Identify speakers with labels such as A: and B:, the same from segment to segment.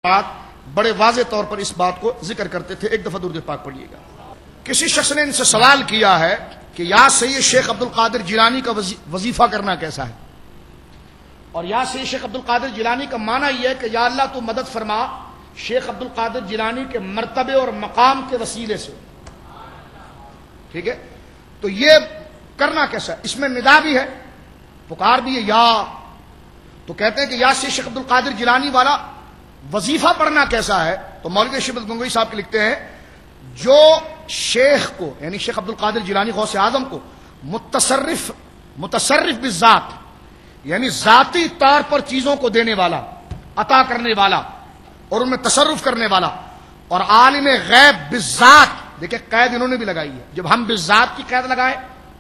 A: بات بڑے واضح طور پر اس بات کو ذکر کرتے تھے. ایک دفعہ درود پاک پڑھیے گا. کسی شخص نے ان سے سوال کیا ہے کہ یا سید شیخ عبد القادر جیلانی کا وظیفہ کرنا کیسا ہے؟ اور یا سید شیخ عبد القادر جیلانی کا معنی یہ ہے کہ یا اللہ تو مدد فرما شیخ عبد القادر جیلانی کے مرتبے اور مقام کے وسیلے سے. ٹھیک ہے، تو یہ کرنا کیسا ہے؟ اس میں ندا بھی ہے، پکار بھی ہے یا. تو کہتے ہیں کہ یا سید شیخ عبد القادر جیلانی والا وظیفہ پڑھنا کیسا ہے؟ تو مولوی شبت گنگوئی صاحب کے لکھتے ہیں جو شیخ کو یعنی شیخ عبد القادر جیلانی غوث اعظم کو متصرف بالذات یعنی ذاتی طور پر چیزوں کو دینے والا، عطا کرنے والا اور ان میں تصرف کرنے والا، اور عالم غیب بالذات. دیکھیں قید انہوں نے بھی لگائی ہے. جب ہم بالذات کی قید لگائیں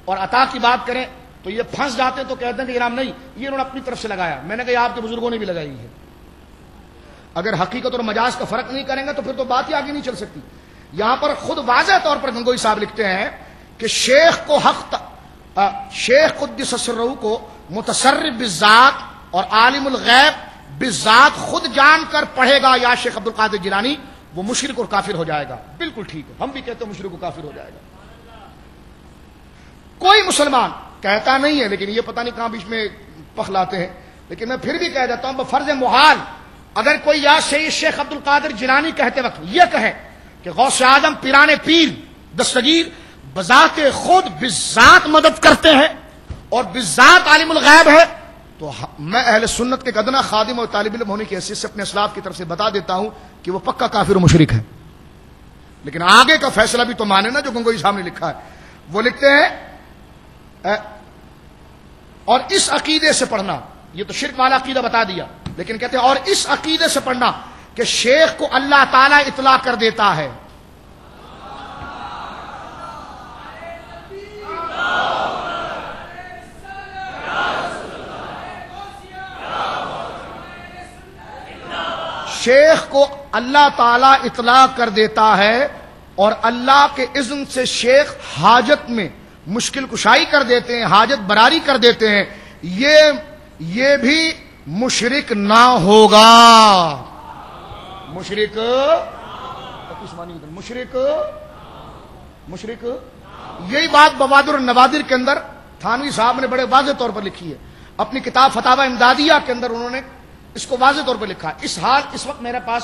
A: اور عطا کی بات کریں تو یہ پھنس جاتے تو کہتے ہیں کہ جناب نہیں، یہ انہوں نے اپنی طرف سے لگایا. میں نے کہا آپ کے بزرگوں نے بھی لگائی ہے. اگر حقیقت اور مجاز کا فرق نہیں کریں گے تو پھر تو بات ہی آگے نہیں چل سکتی. یہاں پر خود واضح طور پر گنگوئی صاحب لکھتے ہیں کہ شیخ قدس سرہ کو متصرف بالذات اور عالم الغیب بالذات خود جان کر پڑھے گا یا شیخ عبد القادر جیلانی، وہ مشرک اور کافر ہو جائے گا. بالکل ٹھیک ہے، ہم بھی کہتے ہیں مشرک اور کافر ہو جائے گا. کوئی مسلمان کہتا نہیں ہے، لیکن یہ پتہ نہیں کہاں بیچ میں پخ لاتے ہیں. لیکن میں پھر بھی کہہ دیتا ہوں بفرض محال اگر کوئی یا سید شیخ عبد القادر جیلانی کہتے وقت یہ کہے کہ غوث اعظم پیران پیر دستگیر بذات خود بالذات مدد کرتے ہیں اور بالذات عالم الغیب ہے، تو میں اہل سنت کے ادنا خادم اور طالب علم ہونے کی حیثیت سے اپنے اسلاف کی طرف سے بتا دیتا ہوں کہ وہ پکا کافر و مشرک ہے. لیکن آگے کا فیصلہ بھی تو مانے نا جو گنگوئی صاحب نے لکھا ہے. وہ لکھتے ہیں اور اس عقیدے سے پڑھنا، یہ تو شرک والا عقیدہ بتا دیا، لیکن کہتے ہیں اور اس عقیدے سے پڑھنا کہ شیخ کو اللہ تعالیٰ اطلاع کر دیتا ہے. شیخ کو اللہ تعالیٰ اطلاع کر دیتا ہے اور اللہ کے اذن سے شیخ حاجت میں مشکل کشائی کر دیتے ہیں، حاجت براری کر دیتے ہیں. یہ بھی مشرک نہ ہوگا. مشرک یہی بات بوادر النوادر کے اندر تھانوی صاحب نے بڑے واضح طور پر لکھی ہے. اپنی کتاب فتاوی امدادیہ کے اندر انہوں نے اس کو واضح طور پر لکھا ہے. اس وقت میرے پاس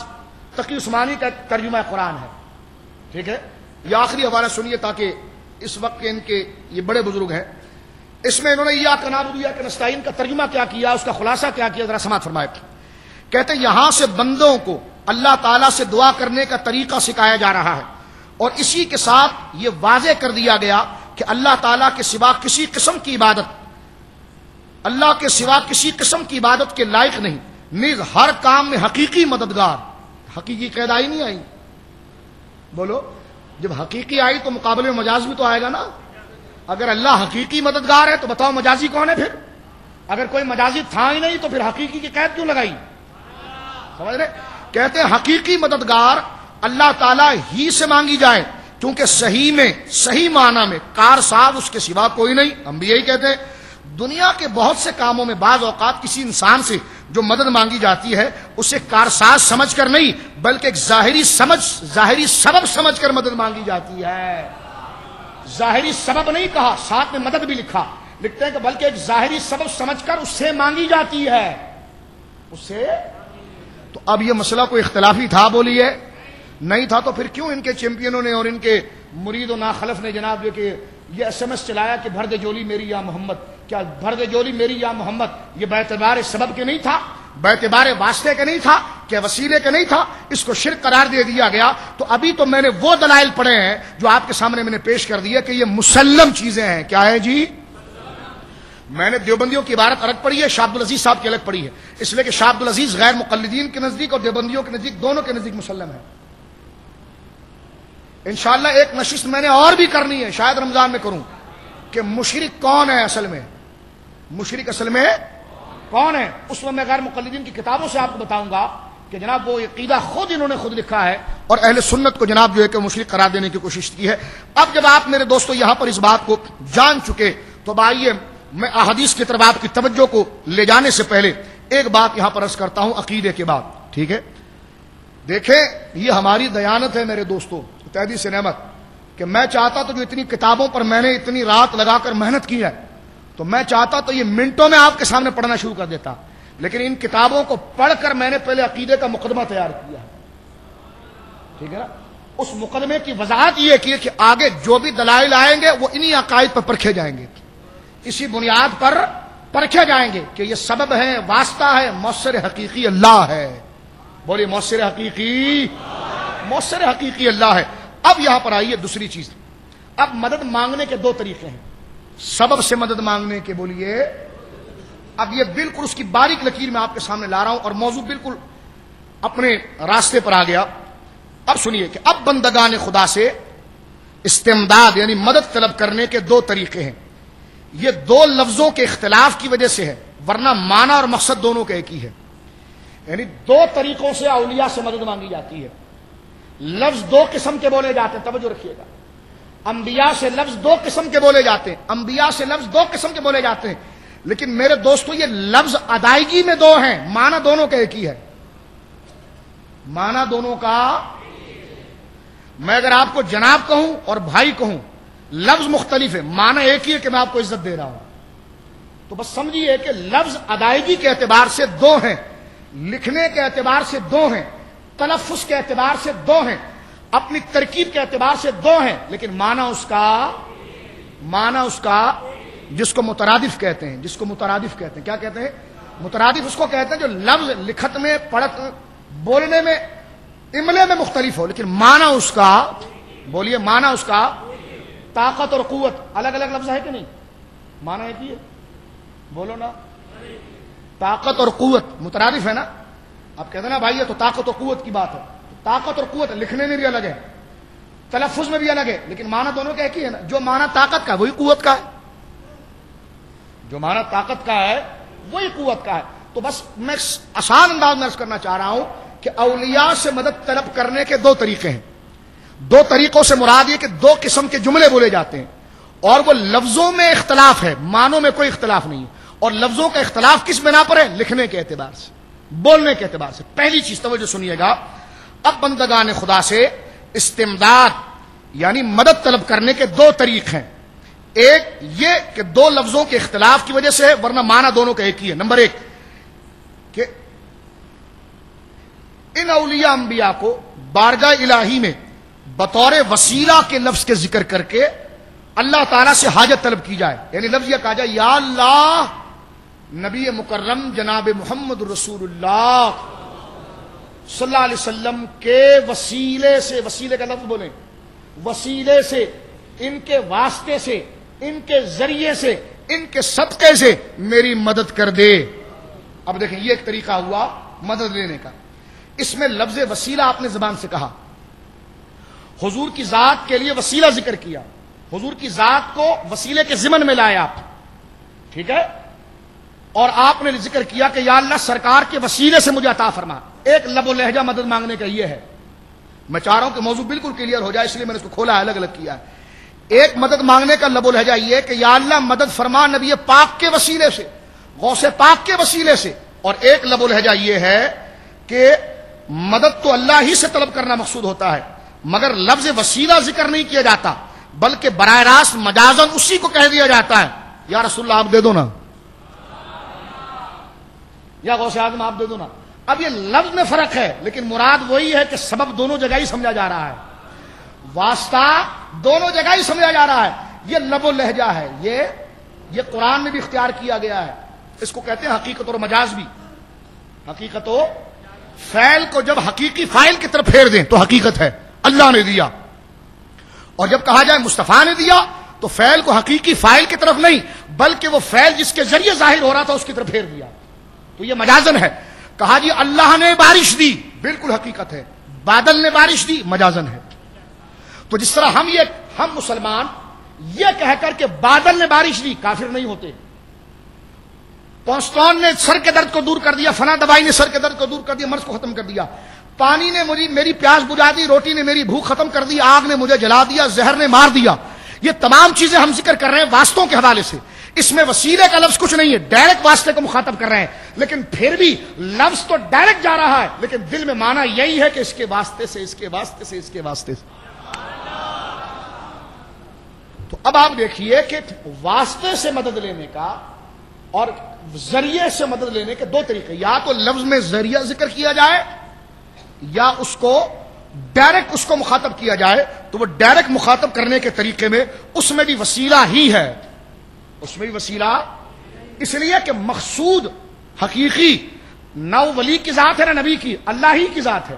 A: تقی عثمانی کا ترجمہ قرآن ہے. ٹھیک ہے، یہ آخری حوالہ سنیے تاکہ اس وقت کے ان کے یہ بڑے بزرگ ہیں. اس میں انہوں نے یا نعبد و ایاک نستعین کا ترجمہ کیا کیا، اس کا خلاصہ کیا کیا، ذرا سماعت فرمائے. کہتے ہیں یہاں سے بندوں کو اللہ تعالیٰ سے دعا کرنے کا طریقہ سکھایا جا رہا ہے اور اسی کے ساتھ یہ واضح کر دیا گیا کہ اللہ تعالیٰ کے سوا کسی قسم کی عبادت اللہ کے سوا کسی قسم کی عبادت کے لائق نہیں. نیز ہر کام میں حقیقی مددگار. حقیقی قید آئی نہیں آئی؟ بولو، جب حقیقی آئی تو مقابلے میں مجاز بھی تو آئے گا نا. اگر اللہ حقیقی مددگار ہے تو بتاؤ مجازی کون ہے پھر؟ اگر کوئی مجازی تھا ہی نہیں تو پھر حقیقی کی قید کیوں لگائی؟ سمجھ رہے؟ کہتے ہیں حقیقی مددگار اللہ تعالیٰ ہی سے مانگی جائے کیونکہ صحیح معنی میں کارساز اس کے سوا کوئی نہیں. ہم بھی یہی کہتے ہیں. دنیا کے بہت سے کاموں میں بعض اوقات کسی انسان سے جو مدد مانگی جاتی ہے اسے کارساز سمجھ کر نہیں بلکہ ایک ظاہری سبب سمجھ کر مدد مانگی جاتی ہے. ظاہری سبب نہیں کہا، ساتھ میں مدد بھی لکھا. لکھتے ہیں کہ بلکہ ایک ظاہری سبب سمجھ کر اس سے مانگی جاتی ہے. اس سے تو اب یہ مسئلہ کوئی اختلافی تھا؟ بولیے نہیں تھا. تو پھر کیوں ان کے چیمپئنوں نے اور ان کے مرید و ناخلف نے جناب جو کہ یہ SMS چلایا کہ بھر دے جولی میری یا محمد؟ کیا بھر دے جولی میری یا محمد یہ باعتبار سبب کے نہیں تھا، باعتبار واسطے کے نہیں تھا، کیا وسیلے کے نہیں تھا؟ اس کو شرک قرار دے دیا گیا. تو ابھی تو میں نے وہ دلائل پڑھے ہیں جو آپ کے سامنے میں نے پیش کر دیا کہ یہ مسلم چیزیں ہیں. کیا ہے جی؟ میں نے دیوبندیوں کی عبارت الگ پڑھی ہے، شاہ عبد العزیز صاحب کی الگ پڑھی ہے، اس لیے کہ شاہ عبد العزیز غیر مقلدین کے نزدیک اور دیوبندیوں کے نزدیک دونوں کے نزدیک مسلم ہے. انشاءاللہ ایک نشست میں نے اور بھی کرنی ہے، شاید رمضان میں کروں، کہ مشرک کون ہے اصل میں. مشرک اصل میں کون ہے؟ اس میں غیر مقلدین کی کتابوں سے آپ کو بتاؤں گا کہ جناب وہ عقیدہ انہوں نے خود لکھا ہے اور اہل سنت کو جناب جو ہے کہ مشرک قرار دینے کی کوشش کی ہے. اب جب آپ میرے دوستو یہاں پر اس بات کو جان چکے تو آئیے میں احادیث کی طرف آپ کی توجہ کو لے جانے سے پہلے ایک بات یہاں پر عرض کرتا ہوں عقیدے کے بعد. ٹھیک ہے، دیکھیں یہ ہماری دیانت ہے میرے دوستوں، تحدی سے نعمت، کہ میں چاہتا تو جو اتنی کتابوں پر میں نے اتنی رات لگا کر محنت کی ہے تو میں چاہتا تو یہ منٹوں میں آپ کے سامنے پڑھنا شروع کر دیتا، لیکن ان کتابوں کو پڑھ کر میں نے پہلے عقیدے کا مقدمہ تیار کیا ہے، ٹھیک ہے نا؟ اس مقدمے کی وضاحت یہ کی کہ آگے جو بھی دلائل آئیں گے وہ انہی عقائد پر پرکھے جائیں گے، اسی بنیاد پر پرکھے جائیں گے کہ یہ سبب ہے، واسطہ ہے، مؤثر حقیقی اللہ ہے۔ بولیے مؤثر حقیقی، مؤثر حقیقی اللہ ہے۔ اب یہاں پر آئیے دوسری چیز، اب مدد مانگنے کے دو طریقے ہیں، سبب سے مدد مانگنے کے، بولیے، اب یہ بالکل اس کی باریک لکیر میں آپ کے سامنے لا رہا ہوں اور موضوع بالکل اپنے راستے پر آ گیا۔ اب سنیے کہ اب بندگان خدا سے استمداد یعنی مدد طلب کرنے کے دو طریقے ہیں، یہ دو لفظوں کے اختلاف کی وجہ سے ہے، ورنہ معنی اور مقصد دونوں کا ایک ہی ہے۔ یعنی دو طریقوں سے اولیاء سے مدد مانگی جاتی ہے، لفظ دو قسم کے بولے جاتے ہیں، توجہ رکھیے گا، انبیاء سے لفظ دو قسم کے بولے جاتے ہیں، انبیاء سے لفظ دو قسم کے بولے جاتے ہیں، لیکن میرے دوستو یہ لفظ ادائیگی میں دو ہیں، معنی دونوں کا ایک ہی ہے، معنی دونوں کا، میں اگر آپ کو جناب کہوں اور بھائی کہوں لفظ مختلف ہے، معنی ایک ہی ہے کہ میں آپ کو عزت دے رہا ہوں، تو بس سمجھیے کہ لفظ ادائیگی کے اعتبار سے دو ہیں، لکھنے کے اعتبار سے دو ہیں، تلفظ کے اعتبار سے دو ہیں، اپنی ترکیب کے اعتبار سے دو ہیں، لیکن معنی اس کا جس کو مترادف کہتے ہیں، جس کو مترادف کہتے ہیں، کیا کہتے ہیں؟ مترادف اس کو کہتے ہیں جو لفظ لکھت میں، پڑھت، بولنے میں، املے میں مختلف ہو، لیکن معنی اس کا، بولیے معنی اس کا، طاقت اور قوت الگ الگ لفظ ہے کہ نہیں؟ معنی ایک ہی ہے، بولو نا، طاقت اور قوت مترادف ہے نا؟ آپ کہتے ہیں نا بھائی یہ تو طاقت اور قوت کی بات ہے، طاقت اور قوت لکھنے میں بھی الگ ہے، تلفظ میں بھی الگ ہے، لیکن معنی دونوں کا ایک ہی ہے نا، جو معنی طاقت کا وہی قوت کا ہے، جو معنی طاقت کا ہے وہی قوت کا ہے۔ تو بس میں آسان انداز میں عرض کرنا چاہ رہا ہوں کہ اولیاء سے مدد طلب کرنے کے دو طریقے ہیں، دو طریقوں سے مراد یہ کہ دو قسم کے جملے بولے جاتے ہیں اور وہ لفظوں میں اختلاف ہے، معنوں میں کوئی اختلاف نہیں ہے، اور لفظوں کا اختلاف کس بنا پر ہے؟ لکھنے کے اعتبار سے، بولنے کے اعتبار سے۔ پہلی چیز توجہ سنیے گا، اب بندگان خدا سے استمداد یعنی مدد طلب کرنے کے دو طریقے ہیں، ایک یہ کہ دو لفظوں کے اختلاف کی وجہ سے ہے، ورنہ معنی دونوں کا ایک ہی ہے۔ نمبر ایک کہ ان اولیاء انبیاء کو بارگاہ الہی میں بطور وسیلہ کے لفظ کے ذکر کر کے اللہ تعالیٰ سے حاجت طلب کی جائے، یعنی لفظ یہ کہا جائے یا اللہ نبی مکرم جناب محمد رسول اللہ صلی اللہ علیہ وسلم کے وسیلے سے، وسیلے کا لفظ بولیں، وسیلے سے، ان کے واسطے سے، ان کے ذریعے سے، ان کے صدقے سے میری مدد کر دے۔ اب دیکھیں یہ ایک طریقہ ہوا مدد لینے کا، اس میں لفظ وسیلہ آپ نے زبان سے کہا، حضور کی ذات کے لیے وسیلہ ذکر کیا، حضور کی ذات کو وسیلے کے ضمن میں لائے آپ، ٹھیک ہے، اور آپ نے ذکر کیا کہ یا اللہ سرکار کے وسیلے سے مجھے عطا فرما۔ ایک لب و لہجہ مدد مانگنے کا یہ ہے، میں چاہ رہا ہوں کہ موضوع بالکل کلیئر ہو جائے، اس لیے میں نے اس کو کھولا ہے، الگ الگ کیا ہے۔ ایک مدد مانگنے کا لب و لہجہ یہ ہے کہ یا اللہ مدد فرما نبی پاک کے وسیلے سے، غوث پاک کے وسیلے سے، اور ایک لب و لہجہ یہ ہے کہ مدد تو اللہ ہی سے طلب کرنا مقصود ہوتا ہے، مگر لفظ وسیلہ ذکر نہیں کیا جاتا، بلکہ براہ راست مجازن اسی کو کہہ دیا جاتا ہے، یا رسول اللہ آپ دے دو نا، یا غوث اعظم آپ دے دو نا۔ اب یہ لفظ میں فرق ہے، لیکن مراد وہی ہے کہ سبب دونوں جگہ ہی سمجھا جا رہا ہے، واسطہ دونوں جگہ ہی سمجھا جا رہا ہے، یہ لب و لہجہ ہے، یہ قرآن میں بھی اختیار کیا گیا ہے، اس کو کہتے ہیں حقیقت اور مجاز بھی۔ حقیقت و فعل کو جب حقیقی فاعل کی طرف پھیر دیں تو حقیقت ہے، اللہ نے دیا، اور جب کہا جائے مصطفیٰ نے دیا تو فعل کو حقیقی فاعل کی طرف نہیں بلکہ وہ فعل جس کے ذریعے ظاہر ہو رہا تھا اس کی طرف پھیر دیا، تو یہ مجازن ہے۔ کہا جی اللہ نے بارش دی، بالکل حقیقت ہے، بادل نے بارش دی، مجازن ہے۔ تو جس طرح ہم مسلمان یہ کہہ کر کہ بادل نے بارش دی کافر نہیں ہوتے، پونسٹون نے سر کے درد کو دور کر دیا، فلاں دوائی نے سر کے درد کو دور کر دیا، مرض کو ختم کر دیا، پانی نے میری پیاس بجھا دی، روٹی نے میری بھوک ختم کر دی، آگ نے مجھے جلا دیا، زہر نے مار دیا، یہ تمام چیزیں ہم ذکر کر رہے ہیں واسطوں کے حوالے سے، اس میں وسیلے کا لفظ کچھ نہیں ہے، ڈائریکٹ واسطے کو مخاطب کر رہے ہیں، لیکن پھر بھی لفظ تو ڈائریکٹ جا رہا ہے، لیکن دل میں معنی یہی ہے کہ اس کے واسطے سے، اس کے واسطے سے، اس کے واسطے سے۔ تو اب آپ دیکھیے کہ واسطے سے مدد لینے کا اور ذریعے سے مدد لینے کے دو طریقے، یا تو لفظ میں ذریعہ ذکر کیا جائے یا اس کو ڈائریکٹ اس کو مخاطب کیا جائے، تو وہ ڈائریکٹ مخاطب کرنے کے طریقے میں اس میں بھی وسیلہ ہی ہے، اس میں بھی وسیلہ، اس لیے کہ مقصود حقیقی نہ ولی کی ذات ہے نہ نبی کی، اللہ ہی کی ذات ہے۔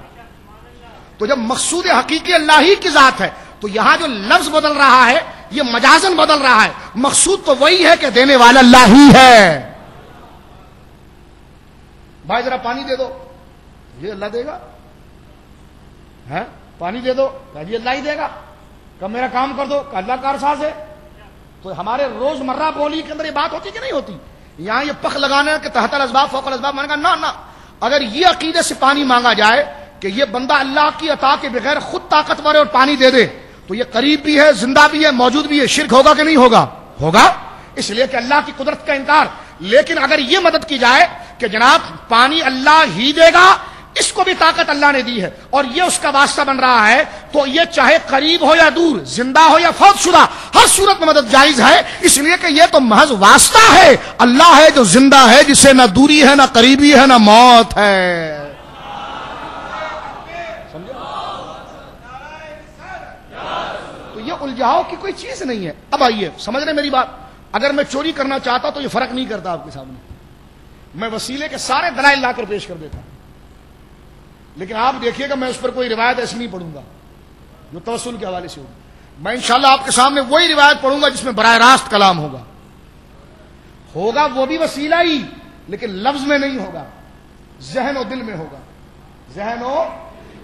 A: تو جب مقصود حقیقی اللہ ہی کی ذات ہے تو یہاں جو لفظ بدل رہا ہے یہ مجازن بدل رہا ہے، مقصود تو وہی ہے کہ دینے والا اللہ ہی ہے۔ بھائی ذرا پانی دے دو، یہ اللہ دے گا، ہے پانی دے دو کہ جی اللہ ہی دے گا، کہ میرا کام کر دو کہ اللہ کارساز ہے۔ تو ہمارے روزمرہ بولی کے اندر یہ بات ہوتی کہ نہیں ہوتی؟ یہاں یہ پخ لگانے کے تحت الاسباب فوق الاسباب مانے گا، نہ اگر یہ عقیدے سے پانی مانگا جائے کہ یہ بندہ اللہ کی عطا کے بغیر خود طاقتور ہے اور پانی دے دے تو یہ قریب بھی ہے، زندہ بھی ہے، موجود بھی ہے، شرک ہوگا کہ نہیں ہوگا؟ ہوگا، اس لیے کہ اللہ کی قدرت کا انکار۔ لیکن اگر یہ مدد کی جائے کہ جناب پانی اللہ ہی دے گا، اس کو بھی طاقت اللہ نے دی ہے اور یہ اس کا واسطہ بن رہا ہے، تو یہ چاہے قریب ہو یا دور، زندہ ہو یا فوت شدہ، ہر صورت میں مدد جائز ہے، اس لیے کہ یہ تو محض واسطہ ہے، اللہ ہے جو زندہ ہے، جسے نہ دوری ہے نہ قریبی ہے نہ موت ہے۔ تو یہ الجھاؤ کی کوئی چیز نہیں ہے۔ اب آئیے سمجھ رہے میری بات، اگر میں چوری کرنا چاہتا تو یہ فرق نہیں کرتا آپ کے سامنے، میں وسیلے کے سارے دلائل لا کر پیش کر دیتا، لیکن آپ دیکھیے گا میں اس پر کوئی روایت ایسی نہیں پڑھوں گا جو توسل کے حوالے سے ہوگی، میں انشاءاللہ آپ کے سامنے وہی روایت پڑھوں گا جس میں براہ راست کلام ہوگا وہ بھی وسیلہ ہی، لیکن لفظ میں نہیں ہوگا، ذہن و دل میں ہوگا، ذہن و،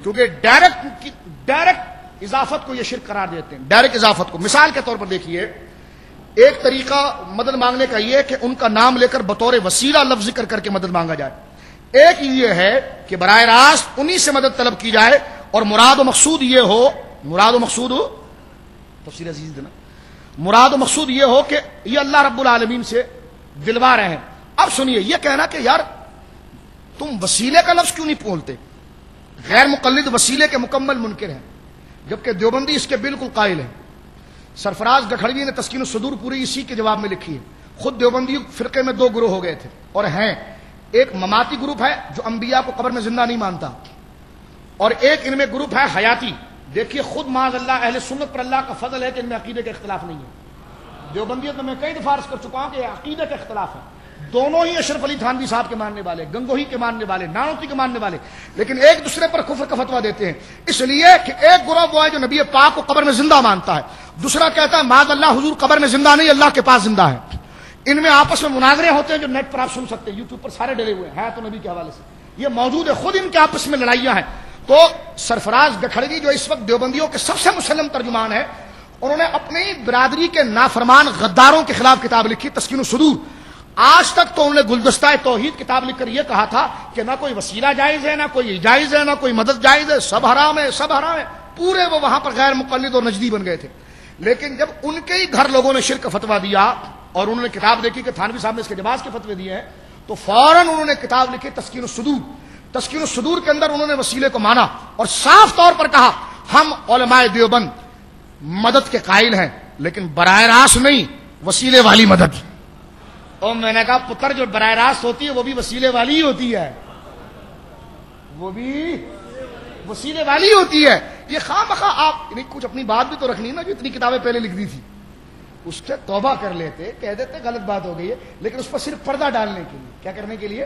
A: کیونکہ ڈائریکٹ اضافت کو یہ شرک قرار دیتے ہیں، ڈائریکٹ اضافت کو۔ مثال کے طور پر دیکھیے، ایک طریقہ مدد مانگنے کا یہ کہ ان کا نام لے کر بطور وسیلہ لفظ ذکر کر کے مدد مانگا جائے، ایک یہ ہے کہ براہ راست انہی سے مدد طلب کی جائے اور مراد و مقصود یہ ہو، تفسیر عزیز دینا، مراد و مقصود یہ ہو کہ یہ اللہ رب العالمین سے دلوا رہے ہیں۔ اب سنیے، یہ کہنا کہ یار تم وسیلے کا لفظ کیوں نہیں بولتے، غیر مقلد وسیلے کے مکمل منکر ہیں، جبکہ دیوبندی اس کے بالکل قائل ہیں۔ سرفراز گکھڑوی نے تسکین الصدور پوری اسی کے جواب میں لکھی ہے۔ خود دیوبندی فرقے میں دو گروہ ہو گئے تھے اور ہیں، ایک مماتی گروپ ہے جو انبیاء کو قبر میں زندہ نہیں مانتا، اور ایک ان میں گروپ ہے حیاتی۔ دیکھیے خود معاذ اللہ اہل سنت پر اللہ کا فضل ہے کہ ان میں عقیدے کا اختلاف نہیں ہے۔ دیوبندیت میں کئی دفعہ عرض کر چکا ہوں کہ یہ عقیدے کا اختلاف ہے، دونوں ہی اشرف علی تھانوی صاحب کے ماننے والے، گنگوہی کے ماننے والے، نانوتی کے ماننے والے، لیکن ایک دوسرے پر کفر کا فتویٰ دیتے ہیں، اس لیے کہ ایک گروہ وہ ہے جو نبی پاک کو قبر میں زندہ مانتا ہے، دوسرا کہتا ہے معاذ اللہ حضور قبر میں زندہ نہیں، اللہ کے پاس زندہ ہے۔ ان میں آپس میں مناظرے ہوتے ہیں جو نیٹ پر آپ سن سکتے ہیں، یوٹیوب پر سارے ڈلے ہوئے ہیں تو نبی کے حوالے سے یہ موجود ہے، خود ان کے آپس میں لڑائیاں ہیں۔ تو سرفراز گکھڑوی جو اس وقت دیوبندیوں کے سب سے مسلم ترجمان ہے، انہوں نے اپنی برادری کے نافرمان غداروں کے خلاف کتاب لکھی تسکین الصدور۔ آج تک تو انہوں نے گلدستہ توحید کتاب لکھ کر یہ کہا تھا کہ نہ کوئی وسیلہ جائز ہے، نہ کوئی جائز ہے، نہ کوئی مدد جائز ہے، سب حرام ہے، سب حرام ہے، پورے وہ وہاں پر غیر مقلد اور نجدی بن گئے تھے۔ لیکن جب ان کے ہی گھر لوگوں نے شرک کا فتویٰ دیا اور انہوں نے کتاب دیکھی کہ تھانوی صاحب نے اس کے جواز کے فتوے دیے ہیں، تو فوراً انہوں نے کتاب لکھی تسکین الصدور۔ تسکین الصدور کے اندر انہوں نے وسیلے کو مانا اور صاف طور پر کہا ہم علماء دیوبند مدد کے قائل ہیں، لیکن براہ راست نہیں، وسیلے والی مدد۔ اور میں نے کہا پتر جو براہ راست ہوتی ہے وہ بھی وسیلے والی ہی ہوتی ہے، وہ بھی وسیلے والی ہوتی ہے۔ یہ خواہ مخواہ آپ کچھ اپنی بات بھی تو رکھنی نا، جو اتنی کتابیں پہلے لکھ دی تھی اس سے توبہ کر لیتے، کہہ دیتے غلط بات ہو گئی ہے، لیکن اس پر صرف پردہ ڈالنے کے لیے، کیا کرنے کے لیے؟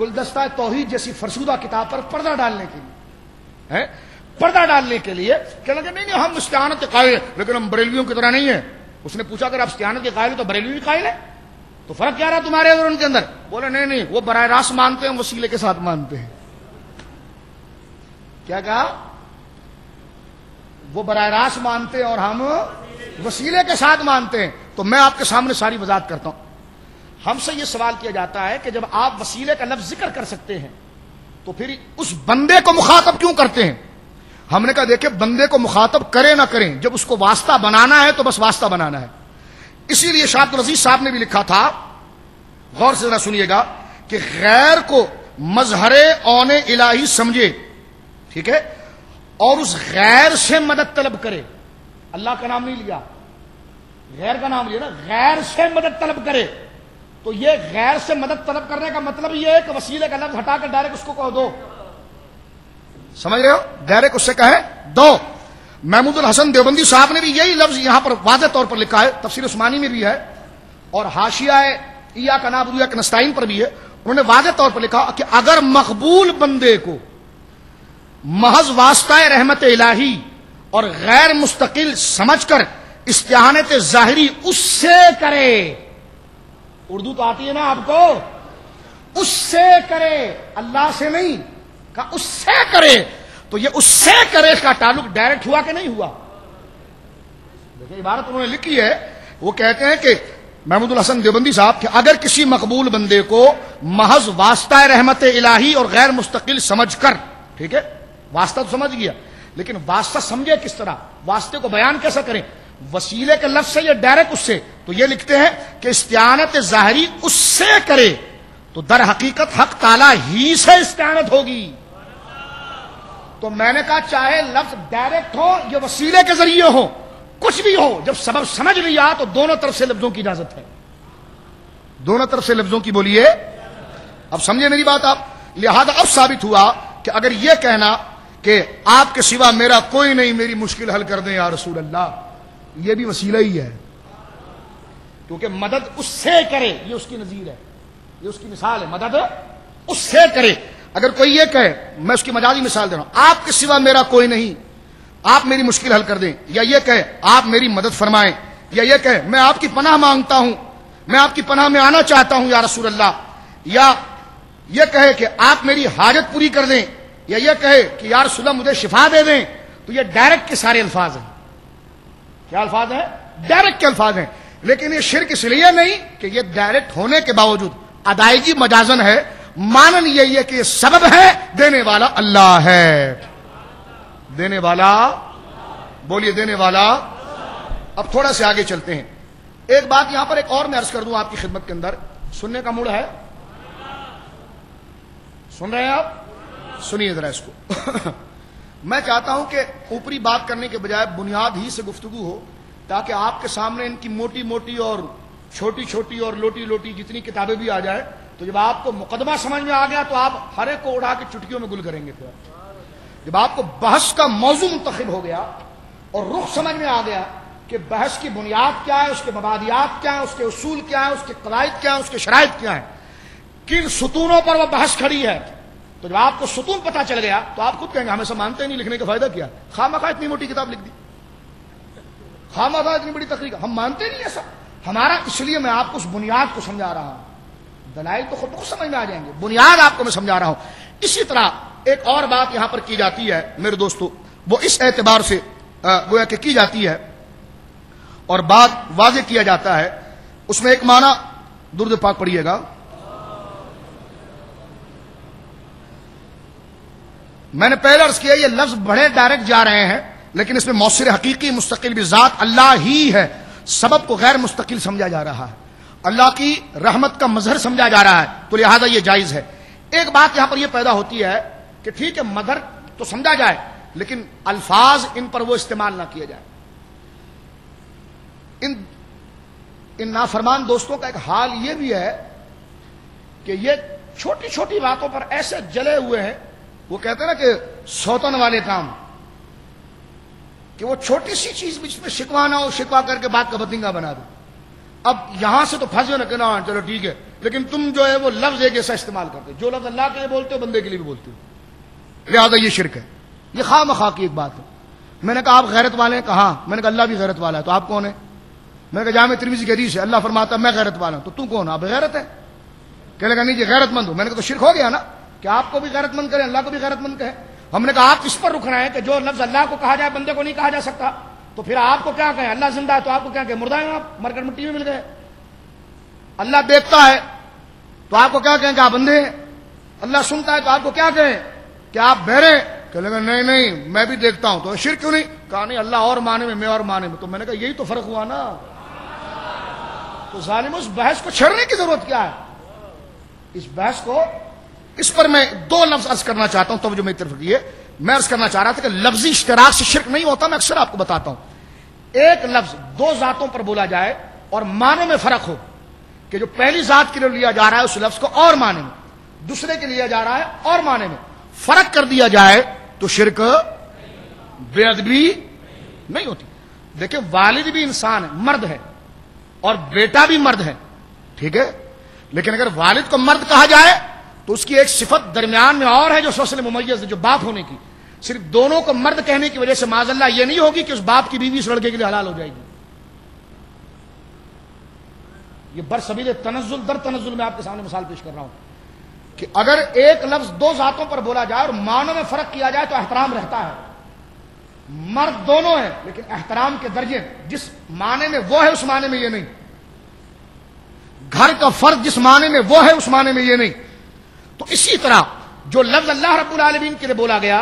A: گلدستہ توحید جیسی فرسودہ کتاب پر پردہ ڈالنے کے لیے، پردہ ڈالنے کے لیے کہ لگے نہیں ہم استعانت کے قائل ہیں لیکن ہم بریلویوں کی طرح نہیں ہیں۔ اس نے پوچھا اگر آپ استعانت کے قائل ہیں تو بریلوی بھی قائل ہے، تو فرق کیا رہا تمہارے اور ان کے اندر؟ بولے نہیں وہ براہ راست مانتے ہیں، وسیلے کے ساتھ مانتے ہیں۔ کیا کہا؟ وہ براہ راست مانتے ہیں اور ہم وسیلے کے ساتھ مانتے ہیں۔ تو میں آپ کے سامنے ساری وضاحت کرتا ہوں۔ ہم سے یہ سوال کیا جاتا ہے کہ جب آپ وسیلے کا لفظ ذکر کر سکتے ہیں تو پھر اس بندے کو مخاطب کیوں کرتے ہیں؟ ہم نے کہا دیکھیں بندے کو مخاطب کریں نہ کریں، جب اس کو واسطہ بنانا ہے تو بس واسطہ بنانا ہے۔ اسی لیے شاہ عبدالعزیز صاحب نے بھی لکھا تھا، غور سے ذرا سنیے گا، کہ غیر کو مظہر اون الہی سمجھے، ٹھیک ہے، اور اس غیر سے مدد طلب کرے. اللہ کا نام نہیں لیا، غیر کا نام لیا نا، غیر سے مدد طلب کرے. تو یہ غیر سے مدد طلب کرنے کا مطلب یہ ہے کہ وسیلے کا لفظ ہٹا کر ڈائریکٹ اس کو کہو دو. سمجھ رہے ہو؟ ڈائریکٹ اس سے کہے دو. محمود الحسن دیوبندی صاحب نے بھی یہی لفظ یہاں پر واضح طور پر لکھا ہے، تفسیر عثمانی میں بھی ہے اور حاشیہ ایاک نعبد و ایاک نستعین پر بھی ہے. انہوں نے واضح طور پر لکھا کہ اگر مقبول بندے کو محض واسطہ رحمت الہی اور غیر مستقل سمجھ کر استعانت ظاہری اس سے کرے، اردو تو آتی ہے نا آپ کو، اس سے کرے، اللہ سے نہیں کہا، اس سے کرے، تو یہ اس سے کرے کا تعلق ڈائریکٹ ہوا کہ نہیں ہوا؟ دیکھیں عبارت انہوں نے لکھی ہے، وہ کہتے ہیں کہ محمود الحسن دیوبندی صاحب کہ اگر کسی مقبول بندے کو محض واسطہ رحمت الہی اور غیر مستقل سمجھ کر، ٹھیک ہے، واسطہ تو سمجھ گیا لیکن واسطہ سمجھے کس طرح، واسطے کو بیان کیسا کریں، وسیلے کے لفظ سے یا ڈائریکٹ اس سے، تو یہ لکھتے ہیں کہ استعانت ظاہری اس سے کرے تو در حقیقت حق تعالی ہی سے استعانت ہوگی. تو میں نے کہا چاہے لفظ ڈائریکٹ ہو یا وسیلے کے ذریعے ہو، کچھ بھی ہو، جب سبب سمجھ نہیں آ تو دونوں طرف سے لفظوں کی اجازت ہے، دونوں طرف سے لفظوں کی بولیے. اب سمجھے میری بات آپ؟ لہذا اب ثابت ہوا کہ اگر یہ کہنا کہ آپ کے سوا میرا کوئی نہیں، میری مشکل حل کر دیں یا رسول اللہ، یہ بھی وسیلہ ہی ہے، کیونکہ مدد اس سے کرے، یہ اس کی نظیر ہے، یہ اس کی مثال ہے، مدد اس سے کرے. اگر کوئی یہ کہے، میں اس کی مجازی مثال دے رہا ہوں، آپ کے سوا میرا کوئی نہیں، آپ میری مشکل حل کر دیں، یا یہ کہے آپ میری مدد فرمائیں، یا یہ کہے میں آپ کی پناہ مانگتا ہوں، میں آپ کی پناہ میں آنا چاہتا ہوں یا رسول اللہ، یا یہ کہے کہ آپ میری حاجت پوری کر دیں، یا یہ کہے کہ یا رسول اللہ مجھے شفا دے دیں، تو یہ ڈائریکٹ کے سارے الفاظ ہیں. کیا الفاظ ہیں؟ ڈائریکٹ کے الفاظ ہیں. لیکن یہ شرک اس لیے نہیں کہ یہ ڈائریکٹ ہونے کے باوجود ادائیگی مجازن ہے، مانن یہی ہے کہ یہ سبب ہے، دینے والا اللہ ہے. دینے والا، بولیے دینے والا. اب تھوڑا سے آگے چلتے ہیں. ایک بات یہاں پر ایک اور میں عرض کر دوں آپ کی خدمت کے اندر، سننے کا موڈ ہے؟ سن رہے ہیں آپ؟ سنیے ذرا اس کو. میں چاہتا ہوں کہ اوپری بات کرنے کے بجائے بنیاد ہی سے گفتگو ہو، تاکہ آپ کے سامنے ان کی موٹی موٹی اور چھوٹی چھوٹی اور لوٹی لوٹی جتنی کتابیں بھی آ جائیں، تو جب آپ کو مقدمہ سمجھ میں آ گیا تو آپ ہر ایک کو اڑا کے چٹکیوں میں گل کریں گے. پھر جب آپ کو بحث کا موضوع منتخب ہو گیا اور رخ سمجھ میں آ گیا کہ بحث کی بنیاد کیا ہے، اس کے مبادیات کیا ہیں، اس کے اصول کیا ہیں، اس کے قواعد کیا ہیں، اس کے شرائط کیا ہیں، کن ستونوں پر وہ بحث کھڑی ہے، تو جب آپ کو ستون پتہ چل گیا تو آپ خود کہیں گے ہمیں سب مانتے نہیں، لکھنے کا فائدہ کیا، خواہ اتنی موٹی کتاب لکھ دی، خواہ اتنی بڑی تقریر، ہم مانتے نہیں ایسا ہمارا. اس لیے میں آپ کو اس بنیاد کو سمجھا رہا ہوں. دلائل تو خود سمجھ میں آ جائیں گے، بنیاد آپ کو میں سمجھا رہا ہوں. اسی طرح ایک اور بات یہاں پر کی جاتی ہے میرے دوستو، وہ اس اعتبار سے گویا کہ کی جاتی ہے اور بات واضح کیا جاتا ہے. اس میں ایک معنی درود پاک پڑھیے گا. میں نے پہلے عرض کیا یہ لفظ بڑے ڈائریکٹ جا رہے ہیں، لیکن اس میں مؤثر حقیقی مستقل بذات اللہ ہی ہے. سبب کو غیر مستقل سمجھا جا رہا ہے، اللہ کی رحمت کا مظہر سمجھا جا رہا ہے، تو لہذا یہ جائز ہے. ایک بات یہاں پر یہ پیدا ہوتی ہے کہ ٹھیک ہے مظہر تو سمجھا جائے لیکن الفاظ ان پر وہ استعمال نہ کیے جائے. ان نافرمان دوستوں کا ایک حال یہ بھی ہے کہ یہ چھوٹی چھوٹی باتوں پر ایسے جلے ہوئے ہیں، وہ کہتے ہیں نا کہ سوتن والے کام، کہ وہ چھوٹی سی چیز بھی جس میں شکوا نہ ہو، شکوا کر کے بات کا بتنگا بنا دو. اب یہاں سے تو پھنسے نہ کہنا چلو ٹھیک ہے، لیکن تم جو ہے وہ لفظ ایک ایسا استعمال کرتے جو لفظ اللہ کے لیے بولتے ہو بندے کے لیے بھی بولتے ہو، لہٰذا یہ شرک ہے. یہ خواہ مخواہ کی ایک بات ہے. میں نے کہا آپ غیرت والے ہیں، کہاں؟ میں نے کہا اللہ بھی غیرت والا ہے. تو آپ کون ہیں؟ میں نے کہا جامع ترمذی کی حدیث ہے، اللہ فرماتا ہے میں غیرت والا ہوں. تو کون؟ آپ غیرت ہے؟ کہنے لگا نہیں جی غیرت مند ہو. میں نے کہا تو شرک ہو گیا نا کہ آپ کو بھی غیرت مند کریں، اللہ کو بھی غیرت مند کہیں. ہم نے کہا آپ اس پر رکنا ہے کہ جو لفظ اللہ کو کہا جائے بندے کو نہیں کہا جا سکتا، تو پھر آپ کو کیا کہیں؟ اللہ زندہ ہے تو آپ کو کیا کہیں؟ مردہ ہیں آپ، مر کر مٹی میں مل گئے. اللہ دیکھتا ہے تو آپ کو کیا کہیں کہ آپ اندھے ہیں. اللہ سنتا ہے تو آپ کو کیا کہیں کہ آپ بہرے. کہنے لگا نہیں نہیں میں بھی دیکھتا ہوں. تو شرک کیوں نہیں؟ کہا نہیں اللہ اور معنی میں میں اور معنی میں. تو میں نے کہا یہی تو فرق ہوا نا. تو ظالم اس بحث کو چھڑنے کی ضرورت کیا ہے؟ اس بحث کو، اس پر میں دو لفظ عرض کرنا چاہتا ہوں، توجہ میری طرف رکھیے۔ میں عرض کرنا چاہ رہا تھا کہ لفظی اشتراک سے شرک نہیں ہوتا، میں اکثر آپ کو بتاتا ہوں۔ ایک لفظ دو ذاتوں پر بولا جائے اور معنی میں فرق ہو، کہ جو پہلی ذات کے لیے لیا جا رہا ہے اس لفظ کو اور معنی میں، دوسرے کے لیا جا رہا ہے اور معنی میں فرق کر دیا جائے تو شرک بے ادبی نہیں ہوتی۔ دیکھیں والد بھی انسان ہے، مرد ہے، اور بیٹا بھی مرد ہے، ٹھیک ہے، لیکن اگر والد کو مرد کہا جائے تو اس کی ایک صفت درمیان میں اور ہے جو سوسل ممیز ہے، جو باپ ہونے کی۔ صرف دونوں کو مرد کہنے کی وجہ سے معاذ اللہ یہ نہیں ہوگی کہ اس باپ کی بیوی اس لڑکے کے لیے حلال ہو جائے گی۔ یہ برسبیل تنزل در تنزل میں آپ کے سامنے مثال پیش کر رہا ہوں کہ اگر ایک لفظ دو ذاتوں پر بولا جائے اور معنوں میں فرق کیا جائے تو احترام رہتا ہے۔ مرد دونوں ہیں لیکن احترام کے درجے جس معنی میں وہ ہے اس معنی میں یہ نہیں، گھر کا فرد جس معنی میں وہ ہے اس معنی میں یہ نہیں۔ تو اسی طرح جو لفظ اللہ رب العالمین کے لیے بولا گیا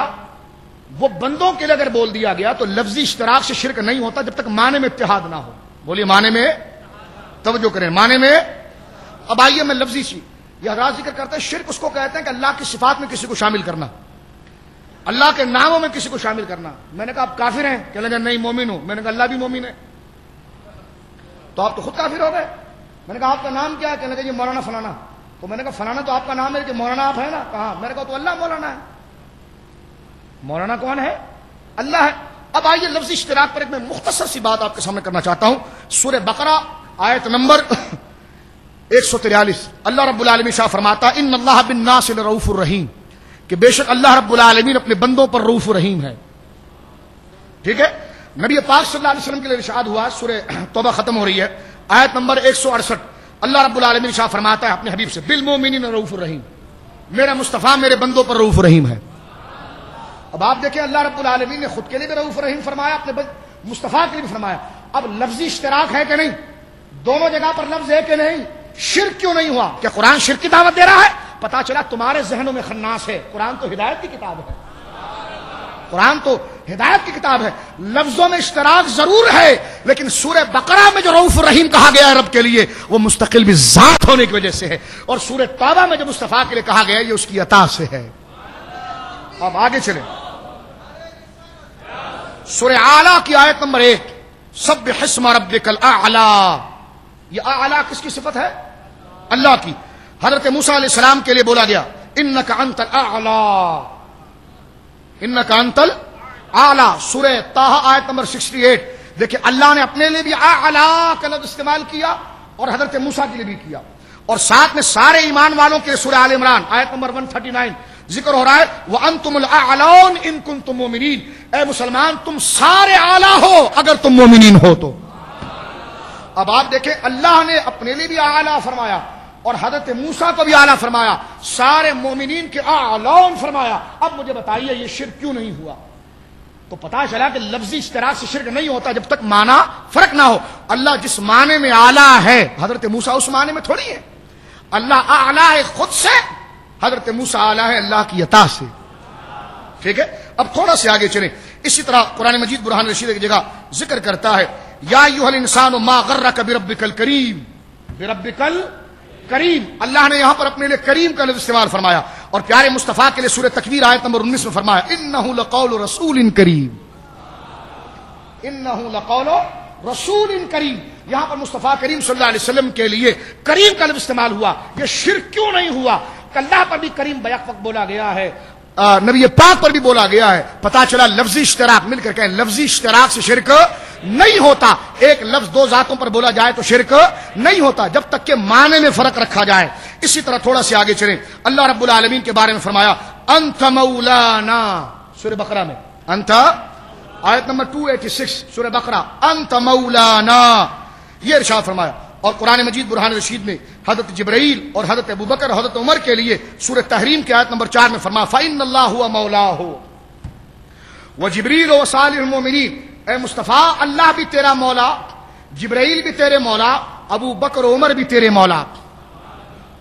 A: وہ بندوں کے لیے اگر بول دیا گیا تو لفظی اشتراک سے شرک نہیں ہوتا جب تک معنی میں اتحاد نہ ہو۔ بولیے معنی میں توجہ کریں، معنی میں۔ اب آئیے میں لفظی سی یہ حضرات ذکر کرتے ہیں، شرک اس کو کہتے ہیں کہ اللہ کی صفات میں کسی کو شامل کرنا، اللہ کے ناموں میں کسی کو شامل کرنا۔ میں نے کہا آپ کافر ہیں، کہنے لگا نہیں مومن ہوں۔ میں نے کہا اللہ بھی مومن ہے، تو آپ تو خود کافر ہو گئے۔ میں نے کہا آپ کا نام کیا ہے؟ کہنے لگا یہ مولانا فلانا۔ تو میں نے کہا فلانا تو آپ کا نام ہے کہ مولانا آپ ہے نا؟ کہاں؟ میں نے کہا تو اللہ مولانا ہے۔ مولانا کون ہے؟ اللہ ہے۔ اب آئیے لفظی اشتراک پر ایک میں مختصر سی بات آپ کے سامنے کرنا چاہتا ہوں۔ سورہ بقرہ آیت نمبر 143 اللہ رب العالمین شاہ فرماتا ان اللہ بالناس لرؤوف الرحیم، کہ بے شک اللہ رب العالمین اپنے بندوں پر رؤوف الرحیم ہے، ٹھیک ہے۔ نبی پاک صلی اللہ علیہ وسلم کے لیے ارشاد ہوا، سورہ توبہ ختم ہو رہی ہے، آیت نمبر 168 اللہ رب العالمین شاہ فرماتا ہے اپنے حبیب سے بالمؤمنین رؤوف الرحیم، میرا مصطفیٰ میرے بندوں پر رؤوف الرحیم ہے۔ اب آپ دیکھیں اللہ رب العالمین نے خود کے لیے بھی رؤوف الرحیم فرمایا، اپنے مصطفیٰ کے لیے بھی فرمایا۔ اب لفظی اشتراک ہے کہ نہیں؟ دونوں جگہ پر لفظ ہے کہ نہیں؟ شرک کیوں نہیں ہوا؟ کیا قرآن شرک کی دعوت دے رہا ہے؟ پتا چلا تمہارے ذہنوں میں خناس ہے، قرآن تو ہدایت کی کتاب ہے، قرآن تو ہدایت کی کتاب ہے۔ لفظوں میں اشتراک ضرور ہے لیکن سورہ بقرہ میں جو رؤوف الرحیم کہا گیا ہے رب کے لیے وہ مستقل بھی ذات ہونے کی وجہ سے ہے، اور سورہ توبہ میں جو مصطفیٰ کے لیے کہا گیا ہے یہ اس کی عطا سے ہے۔ اب آگے چلیں، سورہ اعلیٰ کی آیت نمبر 1 سبح اسم ربک الاعلیٰ، یہ اعلیٰ کس کی صفت ہے؟ اللہ کی۔ حضرت موسیٰ علیہ السلام کے لیے بولا گیا انک انت الاعلیٰ، انک انت الاعلیٰ۔ سورہ طٰہٰ آیت نمبر 68 دیکھیں اللہ نے اپنے لیے بھی اعلیٰ کا لفظ استعمال کیا اور حضرت موسیٰ کے لیے بھی کیا، اور ساتھ میں سارے ایمان والوں کے سورہ آل عمران آیت نمبر 139 ذکر ہو رہا ہے وَأَنْتُمُ الْأَعْلَوْنَ إِن كُنتُم مُؤْمِنِينَ، اے مسلمان تم سارے اعلیٰ ہو اگر تم مومنین ہو تو۔ اب آپ دیکھیں اللہ نے اپنے لیے بھی اعلیٰ فرمایا اور حضرت موسیٰ کو بھی اعلیٰ فرمایا، سارے مومنین کے اعلیٰ فرمایا۔ اب مجھے بتائیے یہ شرک کیوں نہیں ہوا؟ تو پتا چلا کہ لفظی اشتراک سے شرک نہیں ہوتا جب تک معنی فرق نہ ہو۔ اللہ جس معنی میں اعلیٰ ہے حضرت موسیٰ اس معنی میں تھوڑی ہے، اللہ اعلیٰ ہے خود سے، حضرت موسیٰ اعلیٰ ہے اللہ کی عطا سے، ٹھیک ہے۔ اب تھوڑا سے آگے چلیں، اسی طرح قرآن مجید برہان رشید کی جگہ ذکر کرتا ہے یا ایھا الانسان ما غرک بربک الکریم، بربک الکریم، اللہ نے یہاں پر اپنے لیے کریم کا لفظ استعمال فرمایا، اور پیارے مصطفیٰ کے لیے سورہ تکویر آیت نمبر 19 میں فرمایا انہ لقول رسول کریم، انہ لقول رسول کریم۔ یہاں پر مصطفیٰ کریم صلی اللہ علیہ وسلم کے لیے کریم کا لفظ استعمال ہوا۔ یہ شرک کیوں نہیں ہوا؟ کہ اللہ پر بھی کریم بیک وقت بولا گیا ہے، نبی پاک پر بھی بولا گیا ہے۔ پتا چلا لفظی اشتراک، مل کر کہیں لفظی اشتراک سے شرک نہیں ہوتا۔ ایک لفظ دو ذاتوں پر بولا جائے تو شرک نہیں ہوتا جب تک کہ معنی میں فرق رکھا جائے۔ اسی طرح تھوڑا سے آگے چلیں، اللہ رب العالمین کے بارے میں فرمایا انت مولانا، سورہ بقرہ میں انت، آیت نمبر 286 سورہ بقرہ انت مولانا، یہ ارشاد فرمایا۔ اور قرآن مجید برہان رشید میں حضرت جبرائیل اور حضرت ابوبکر حضرت عمر کے لیے سورہ تحریم کی آیت نمبر 4 میں فرمایا فَإِنَّ اللَّهُ هُوَ مَوْلَاهُ وَجِبْرِيلُ وَصَالِحُ الْمُؤْمِنِينَ، اے مصطفیٰ اللہ بھی تیرا مولا، جبرائیل بھی تیرے مولا، ابو بکر و عمر بھی تیرے مولا۔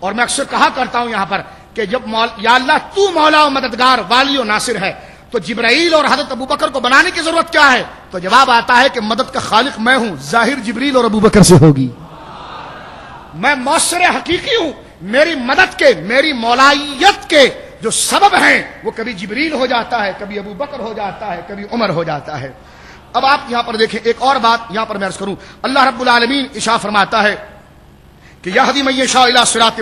A: اور میں اکثر کہا کرتا ہوں یہاں پر کہ جب یا اللہ تو مولا و مددگار والی و ناصر ہے تو جبرائیل اور حضرت ابو بکر کو بنانے کی ضرورت کیا ہے؟ تو جواب آتا ہے کہ مدد کا خالق میں ہوں، ظاہر جبریل اور ابو بکر سے ہوگی۔ میں مؤثر حقیقی ہوں. میری مدد کے، میری مولائیت کے جو سبب ہیں وہ کبھی جبریل ہو جاتا ہے، کبھی ابو بکر ہو جاتا ہے، کبھی عمر ہو جاتا ہے. اب آپ یہاں پر دیکھیں ایک اور بات یہاں پر میں عرض کروں. اللہ رب العالمین ارشاد فرماتا ہے کہ یہدی من یشاء الی صراط